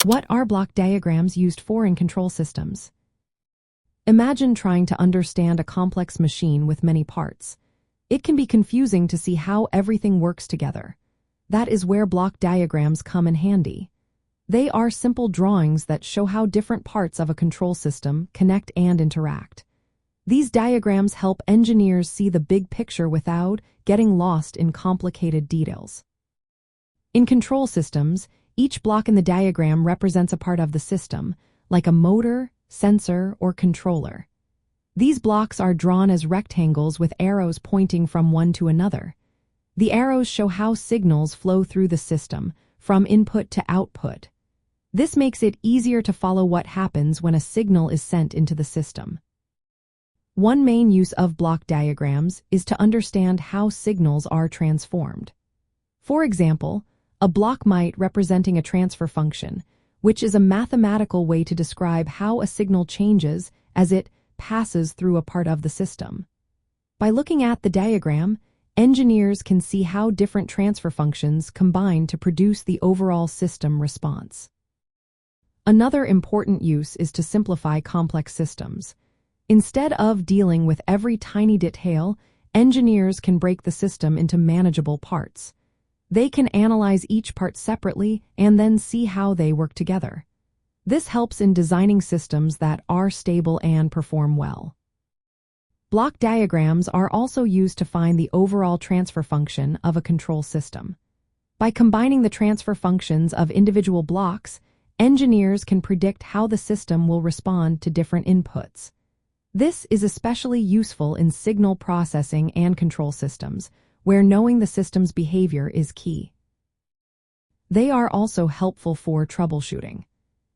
What are block diagrams used for in control systems? Imagine trying to understand a complex machine with many parts. It can be confusing to see how everything works together. That is where block diagrams come in handy. They are simple drawings that show how different parts of a control system connect and interact. These diagrams help engineers see the big picture without getting lost in complicated details. In control systems, each block in the diagram represents a part of the system, like a motor, sensor, or controller. These blocks are drawn as rectangles with arrows pointing from one to another. The arrows show how signals flow through the system, from input to output. This makes it easier to follow what happens when a signal is sent into the system. One main use of block diagrams is to understand how signals are transformed. For example, a block might representing a transfer function, which is a mathematical way to describe how a signal changes as it passes through a part of the system. By looking at the diagram, engineers can see how different transfer functions combine to produce the overall system response. Another important use is to simplify complex systems. Instead of dealing with every tiny detail, engineers can break the system into manageable parts. They can analyze each part separately and then see how they work together. This helps in designing systems that are stable and perform well. Block diagrams are also used to find the overall transfer function of a control system. By combining the transfer functions of individual blocks, engineers can predict how the system will respond to different inputs. This is especially useful in signal processing and control systems, where knowing the system's behavior is key. They are also helpful for troubleshooting.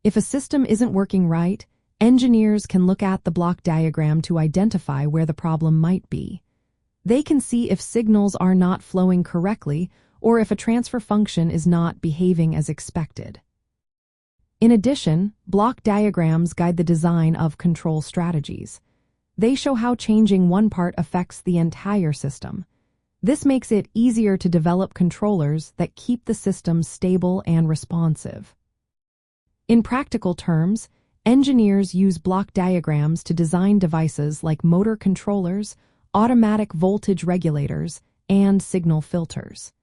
If a system isn't working right, engineers can look at the block diagram to identify where the problem might be. They can see if signals are not flowing correctly or if a transfer function is not behaving as expected. In addition, block diagrams guide the design of control strategies. They show how changing one part affects the entire system. This makes it easier to develop controllers that keep the system stable and responsive. In practical terms, engineers use block diagrams to design devices like motor controllers, automatic voltage regulators, and signal filters.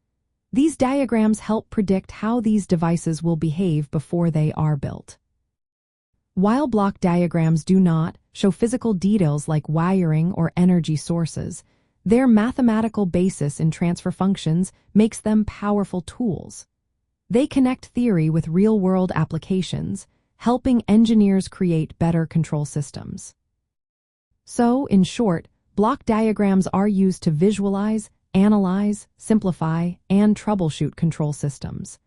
These diagrams help predict how these devices will behave before they are built. While block diagrams do not show physical details like wiring or energy sources, their mathematical basis in transfer functions makes them powerful tools. They connect theory with real-world applications, helping engineers create better control systems. So, in short, block diagrams are used to visualize, analyze, simplify, and troubleshoot control systems.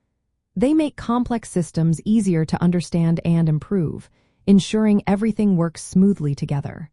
They make complex systems easier to understand and improve, ensuring everything works smoothly together.